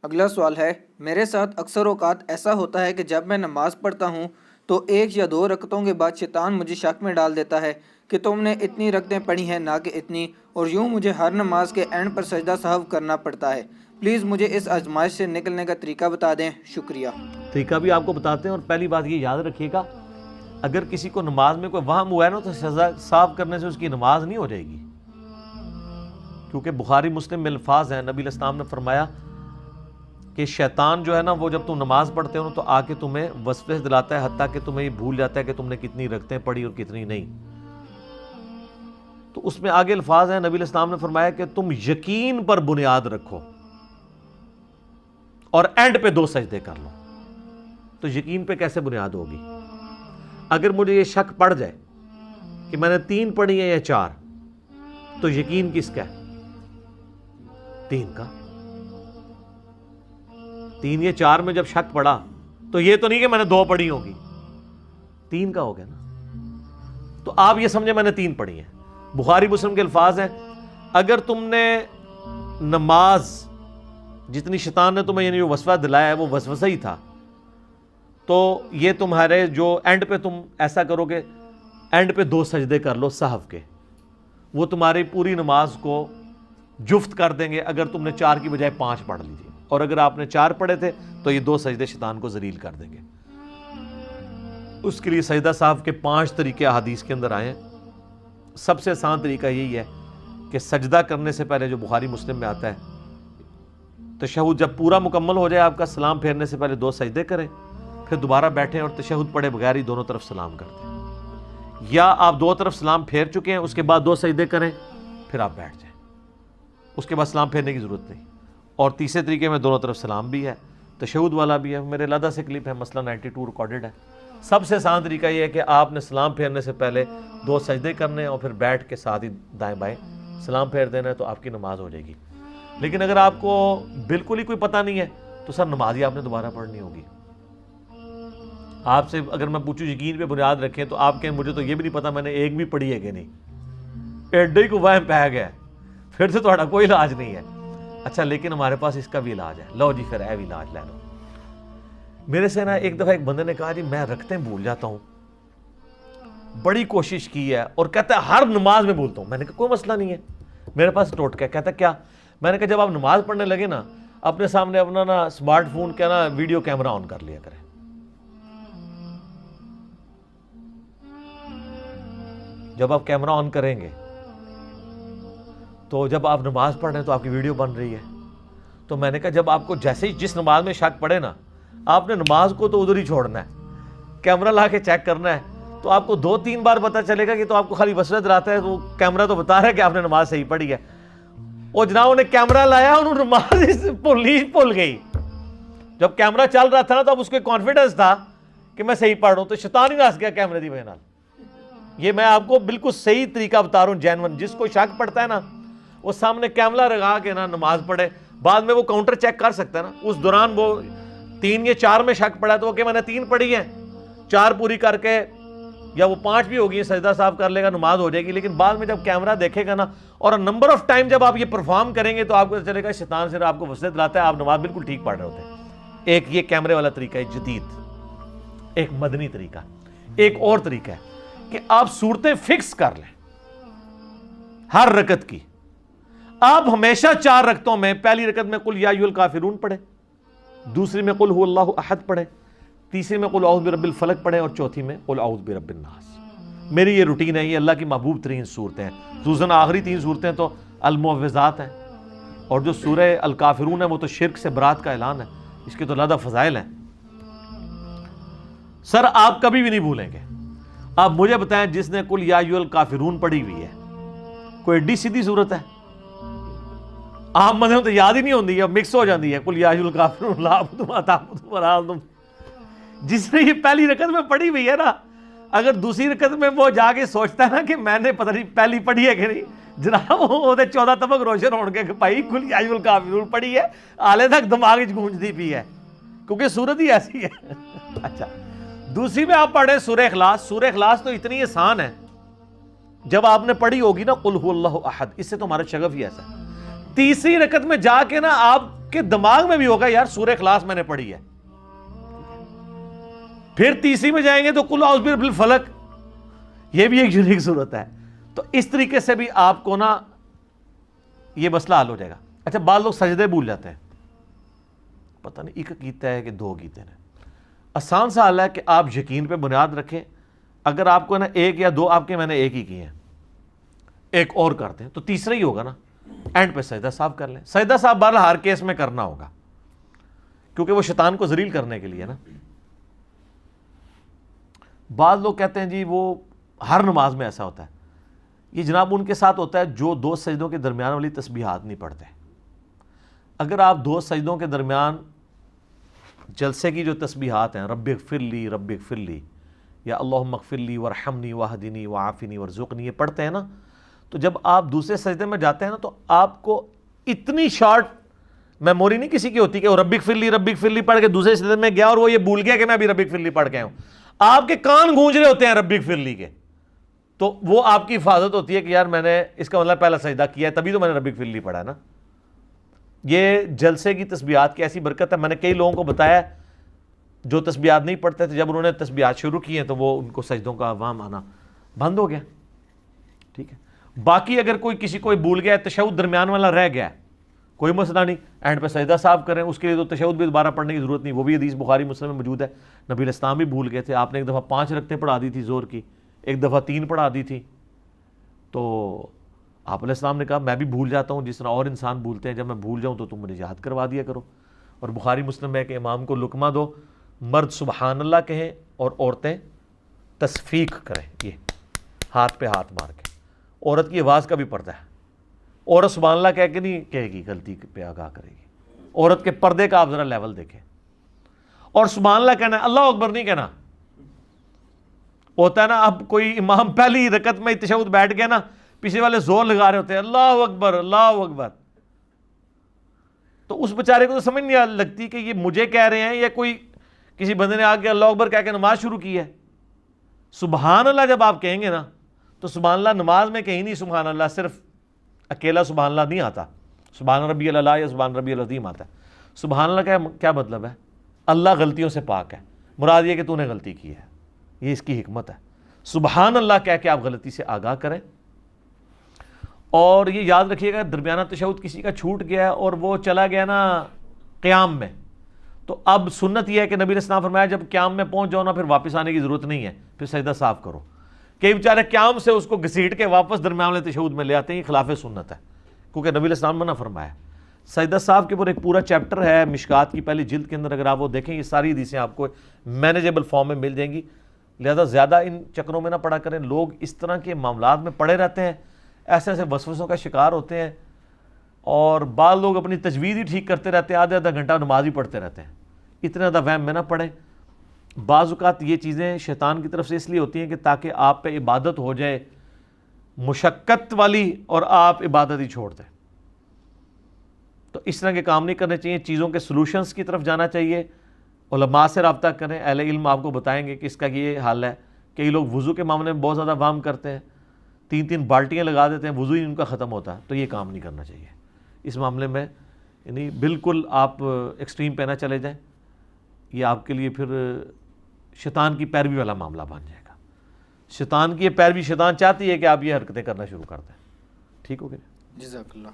اگلا سوال ہے، میرے ساتھ اکثر اوقات ایسا ہوتا ہے کہ جب میں نماز پڑھتا ہوں تو 1 یا 2 رکعتوں کے بعد شیطان مجھے شک میں ڈال دیتا ہے کہ تم نے اتنی رکعتیں پڑھی ہیں نہ کہ اتنی، اور یوں مجھے ہر نماز کے اینڈ پر سجدہ سہو کرنا پڑتا ہے۔ پلیز مجھے اس آزمائش سے نکلنے کا طریقہ بتا دیں، شکریہ۔ طریقہ بھی آپ کو بتاتے ہیں، اور پہلی بات یہ یاد رکھیے گا، اگر کسی کو نماز میں کوئی وہم ہوا ہے نا تو سجدہ صاف کرنے سے اس کی نماز نہیں ہو جائے گی، کیونکہ بخاری مسلم میں الفاظ ہیں، نبی علیہ السلام نے فرمایا کہ شیطان جو ہے نا وہ جب تم نماز پڑھتے ہو تو آ کے تمہیں وسوسے دلاتا ہے، حتیٰ کہ تمہیں یہ بھول جاتا ہے کہ تم نے کتنی رکعتیں پڑھی اور کتنی نہیں۔ تو اس میں آگے الفاظ ہیں، نبی علیہ السلام نے فرمایا کہ تم یقین پر بنیاد رکھو اور اینڈ پہ 2 سجدے کر لو۔ تو یقین پہ کیسے بنیاد ہوگی؟ اگر مجھے یہ شک پڑ جائے کہ میں نے 3 پڑھی ہیں یا 4، تو یقین کس کا ہے؟ 3 کا۔ 3 یا 4 میں جب شک پڑا تو یہ تو نہیں کہ میں نے 2 پڑھی ہوگی، 3 کا ہو گیا نا۔ تو آپ یہ سمجھیں میں نے 3 پڑھی ہیں۔ بخاری مسلم کے الفاظ ہیں، اگر تم نے نماز جتنی شیطان نے تمہیں یعنی جو وسوسہ دلایا ہے وہ وسوسہ ہی تھا، تو یہ تمہارے جو اینڈ پہ تم ایسا کرو کہ اینڈ پہ 2 سجدے کر لو سہو کے، وہ تمہاری پوری نماز کو جفت کر دیں گے۔ اگر تم نے 4 کی بجائے 5 پڑھ لیجیے، اور اگر آپ نے 4 پڑھے تھے تو یہ 2 سجدے شیطان کو ذلیل کر دیں گے۔ اس کے لیے سجدہ سہو کے 5 طریقے حدیث کے اندر آئے ہیں۔ سب سے آسان طریقہ یہی ہے کہ سجدہ کرنے سے پہلے، جو بخاری مسلم میں آتا ہے، تشہد جب پورا مکمل ہو جائے آپ کا، سلام پھیرنے سے پہلے 2 سجدے کریں، پھر دوبارہ بیٹھیں اور تشہد پڑھے بغیر ہی دونوں طرف سلام کرتے ہیں، یا آپ 2 طرف سلام پھیر چکے ہیں اس کے بعد 2 سجدے کریں پھر آپ بیٹھ جائیں، اس کے بعد سلام پھیرنے کی ضرورت نہیں۔ اور تیسرے طریقے میں دونوں طرف سلام بھی ہے، تشہد والا بھی ہے، میرے علیحدہ سے کلپ ہے، مسئلہ 92 ریکارڈڈ ہے۔ سب سے آسان طریقہ یہ ہے کہ آپ نے سلام پھیرنے سے پہلے 2 سجدے کرنے اور پھر بیٹھ کے ساتھ ہی دائیں بائیں سلام پھیر دینا ہے، تو آپ کی نماز ہو جائے گی۔ لیکن اگر آپ کو بالکل ہی کوئی پتہ نہیں ہے تو سر نماز ہی آپ نے دوبارہ پڑھنی ہوگی۔ آپ سے اگر میں پوچھوں یقین پہ بنیاد رکھیں، تو آپ کہیں مجھے تو یہ بھی نہیں پتا میں نے 1 بھی پڑھی ہے کہ نہیں، ایڈے ہی کو وہم پہ گیا، پھر تو تھوڑا کوئی علاج نہیں ہے۔ اچھا لیکن ہمارے پاس اس کا بھی علاج ہے، لو جی پھر بھی علاج لے لو۔ میرے سے نا ایک دفعہ ایک بندے نے کہا جی میں رکھتے بھول جاتا ہوں، بڑی کوشش کی ہے، اور کہتا ہے ہر نماز میں بھولتا ہوں۔ میں نے کہا کوئی مسئلہ نہیں ہے، میرے پاس ٹوٹکا ہے۔ کہتا کیا؟ میں نے کہا جب آپ نماز پڑھنے لگے نا، اپنے سامنے اپنا نا اسمارٹ فون کا نا ویڈیو کیمرہ آن کر لیا کریں۔ جب آپ کیمرہ آن کریں گے تو جب آپ نماز پڑھ رہے ہیں تو آپ کی ویڈیو بن رہی ہے۔ تو میں نے کہا جب آپ کو جیسے ہی جس نماز میں شک پڑے نا، آپ نے نماز کو تو ادھر ہی چھوڑنا ہے، کیمرہ لا کے چیک کرنا ہے، تو آپ کو 2-3 بار پتہ چلے گا کہ تو آپ کو خالی وسوسہ دلاتا ہے، تو کیمرہ تو بتا رہا ہے کہ آپ نے نماز صحیح پڑھی ہے۔ اور جناب انہیں کیمرہ لایا، انہوں نے نماز بھول گئی۔ جب کیمرہ چل رہا تھا نا تو اب اس کو کانفیڈنس تھا کہ میں صحیح پڑھ رہا ہوں، تو شیطان ہی ناس گیا کیمرے دی وجہ نال۔ یہ میں آپ کو بالکل صحیح طریقہ بتا رہا ہوں، جینون۔ جس کو شک پڑتا ہے نا، وہ سامنے کیمرہ لگا کے نا نماز پڑھے، بعد میں وہ کاؤنٹر چیک کر سکتا ہے نا۔ اس دوران وہ 3 یا 4 میں شک پڑا تو وہ کہ میں نے 3 پڑھی ہیں، 4 پوری کر کے، یا وہ 5 بھی ہوگی، سجدہ صاحب کر لے گا، نماز ہو جائے گی۔ لیکن بعد میں جب کیمرہ دیکھے گا نا، اور نمبر آف ٹائم جب آپ یہ پرفارم کریں گے، تو آپ کو چلے گا شیطان سے آپ کو وسوسہ دلاتا ہے، آپ نماز بالکل ٹھیک پڑھ رہے ہوتے ہیں۔ ایک یہ کیمرے والا طریقہ ہے جدید، ایک مدنی طریقہ۔ ایک اور طریقہ ہے کہ آپ صورتیں فکس کر لیں ہر رکعت کی۔ آپ ہمیشہ 4 رکعتوں میں پہلی رکعت میں قل یا ایھا الکافرون پڑھیں، دوسری میں قل ھو اللہ احد پڑھیں، تیسری میں قل اعوذ برب الفلق پڑھیں، اور چوتھی میں قل اعوذ برب الناس۔ میری یہ روٹین ہے، یہ اللہ کی محبوب ترین صورتیں ہیں۔ خصوصاً آخری 3 صورتیں تو المعوذات ہیں، اور جو سورہ الکافرون ہے وہ تو شرک سے برات کا اعلان ہے، اس کے تو علیحدہ فضائل ہیں۔ سر آپ کبھی بھی نہیں بھولیں گے۔ آپ مجھے بتائیں جس نے قل یا ایھا الکافرون پڑھی ہوئی ہے، کوئی ایڈی سیدھی صورت ہے؟ عام بندے تو یاد ہی نہیں ہوتی ہے، مکس ہو جاتی ہے، قل یا ایھا الکافرون لا اعبد ما تعبدون ولا انتم۔ جس نے یہ پہلی رکعت میں پڑھی ہوئی ہے نا، اگر دوسری رکعت میں وہ جا کے سوچتا ہے نا کہ میں نے پتہ نہیں پہلی پڑھی ہے کہ نہیں، جناب وہ 14 طبق روشن ہو گے کہ بھائی قل یا ایھا الکافرون پڑھی ہے، آلے تک دماغ گونجتی پی ہے، کیونکہ صورت ہی ایسی ہے۔ اچھا دوسری میں آپ پڑھیں سورہ اخلاص۔ سورہ اخلاص تو اتنی آسان ہے، جب آپ نے پڑھی ہوگی نا قل ھو اللہ احد، اس سے تو ہمارا شغف ہی ایسا ہے۔ تیسری رکعت میں جا کے نا آپ کہ دماغ میں بھی ہوگا یار سورہ اخلاص میں نے پڑھی ہے. پھر تیسری میں جائیں گے تو قل اعوذ برب الفلق, یہ بھی ایک یونیک صورت ہے. تو اس طریقے سے بھی آپ کو نا یہ مسئلہ حل ہو جائے گا. اچھا بعض لوگ سجدے بھول جاتے ہیں, پتہ نہیں ایک کیتا ہے کہ دو کیتے ہیں. آسان سا حل ہے کہ آپ یقین پہ بنیاد رکھیں. اگر آپ کو نا ایک یا دو آپ کے میں نے ایک ہی کیے ہیں, ایک اور کرتے ہیں تو تیسرا ہی ہوگا نا, اینڈ پہ سجدہ صاحب کر لیں. سجدہ صاحب بہرحال ہر کیس میں کرنا ہوگا کیونکہ وہ شیطان کو ذلیل کرنے کے لیے نا. بعض لوگ کہتے ہیں جی وہ ہر نماز میں ایسا ہوتا ہے. یہ جناب ان کے ساتھ ہوتا ہے جو دو سجدوں کے درمیان والی تسبیحات نہیں پڑھتے. اگر آپ دو سجدوں کے درمیان جلسے کی جو تسبیحات ہیں, رب اغفر لی رب اغفر لی یا اللہم اغفر لی ورحمنی واہدنی وعافنی ورزقنی, یہ پڑھتے ہیں نا, تو جب آپ دوسرے سجدے میں جاتے ہیں نا تو آپ کو اتنی شارٹ میموری نہیں کسی کی ہوتی کہ وہ رب اغفر لی پڑھ کے دوسرے سجدے میں گیا اور وہ یہ بھول گیا کہ میں ابھی رب اغفر لی پڑھ کے ہوں. آپ کے کان گونج رہے ہوتے ہیں رب اغفر لی کے, تو وہ آپ کی حفاظت ہوتی ہے کہ یار میں نے اس کا مطلب پہلا سجدہ کیا ہے تبھی تو میں نے رب اغفر لی پڑھا ہے نا. یہ جلسے کی تسبیحات کی ایسی برکت ہے. میں نے کئی لوگوں کو بتایا جو تسبیحات نہیں پڑھتے تھے, جب انہوں نے تسبیحات شروع کی ہیں تو وہ ان کو سجدوں کا عوام آنا بند ہو گیا. ٹھیک ہے, باقی اگر کوئی کسی کوئی بھول گیا ہے, تشہد درمیان والا رہ گیا ہے, کوئی مسئلہ نہیں, اینڈ پہ سجدہ صاحب کریں. اس کے لیے تو تشہد بھی دوبارہ پڑھنے کی ضرورت نہیں, وہ بھی حدیث بخاری مسلم میں موجود ہے. نبی علیہ السلام بھی بھول گئے تھے, آپ نے ایک دفعہ 5 رکعتیں پڑھا دی تھی زور کی, ایک دفعہ 3 پڑھا دی تھی. تو آپ علیہ السلام نے کہا میں بھی بھول جاتا ہوں جس طرح اور انسان بھولتے ہیں, جب میں بھول جاؤں تو تم مجھے یاد کروا دیا کرو. اور بخاری مسلم ہے کہ امام کو لقمہ دو, مرد سبحان اللہ کہیں اور عورتیں تصفیق کریں, یہ ہاتھ پہ ہاتھ مار کے. عورت کی آواز کا بھی پردہ ہے, عورت سبحان اللہ کہہ کے نہیں کہے گی, غلطی پہ آگاہ کرے گی. عورت کے پردے کا آپ ذرا لیول دیکھیں. اور سبحان اللہ کہنا ہے, اللہ اکبر نہیں کہنا. ہوتا ہے نا اب کوئی امام پہلی رکعت میں تشہد بیٹھ گیا نا, پیچھے والے زور لگا رہے ہوتے ہیں اللہ اکبر اللہ اکبر, تو اس بیچارے کو تو سمجھ نہیں لگتی کہ یہ مجھے کہہ رہے ہیں یا کوئی کسی بندے نے آ کے اللہ اکبر کہہ کے نماز شروع کی ہے. سبحان اللہ جب آپ کہیں گے نا تو سبحان اللہ نماز میں کہیں نہیں سبحان اللہ صرف اکیلا سبحان اللہ نہیں آتا, سبحان ربی اللہ یا سبحان ربی العظیم آتا ہے. سبحان اللہ کا کیا مطلب ہے؟ اللہ غلطیوں سے پاک ہے, مراد یہ کہ تو نے غلطی کی ہے, یہ اس کی حکمت ہے. سبحان اللہ کہہ کے آپ غلطی سے آگاہ کریں. اور یہ یاد رکھیے گا درمیانہ تشہد کسی کا چھوٹ گیا ہے اور وہ چلا گیا نا قیام میں, تو اب سنت یہ ہے کہ نبی علیہ السلام فرمایا جب قیام میں پہنچ جاؤ نا پھر واپس آنے کی ضرورت نہیں ہے, پھر سجدہ صاف کرو. کئی بیچارے قیام سے اس کو گھسیٹ کے واپس درمیان والے تشہد میں لے آتے ہیں, یہ خلاف سنت ہے کیونکہ نبی علیہ السلام منع فرمایا. سجدہ صاحب کے اوپر ایک پورا چیپٹر ہے مشکات کی پہلی جلد کے اندر, اگر آپ وہ دیکھیں یہ ساری حدیثیں آپ کو مینیجیبل فارم میں مل جائیں گی. لہذا زیادہ ان چکروں میں نہ پڑا کریں. لوگ اس طرح کے معاملات میں پڑے رہتے ہیں, ایسے ایسے وسوسوں کا شکار ہوتے ہیں, اور بعض لوگ اپنی تجوید ہی ٹھیک کرتے رہتے ہیں, آدھا گھنٹہ نماز ہی پڑھتے رہتے ہیں. اتنا زیادہ وہم میں نہ پڑیں. بعض اوقات یہ چیزیں شیطان کی طرف سے اس لیے ہوتی ہیں کہ تاکہ آپ پہ عبادت ہو جائے مشقت والی اور آپ عبادت ہی چھوڑ دیں. تو اس طرح کے کام نہیں کرنے چاہیے, چیزوں کے سلوشنز کی طرف جانا چاہیے. علماء سے رابطہ کریں, اہل علم آپ کو بتائیں گے کہ اس کا یہ حل ہے. کئی لوگ وضو کے معاملے میں بہت زیادہ وہم کرتے ہیں, 3 بالٹیاں لگا دیتے ہیں, وضو ہی ان کا ختم ہوتا ہے. تو یہ کام نہیں کرنا چاہیے اس معاملے میں, یعنی بالکل آپ ایکسٹریم پہ نہ چلے جائیں. یہ آپ کے لیے پھر شیطان کی پیروی والا معاملہ بن جائے گا. شیطان کی یہ پیروی, شیطان چاہتی ہے کہ آپ یہ حرکتیں کرنا شروع کر دیں. ٹھیک ہو گیا؟ جزاک اللہ.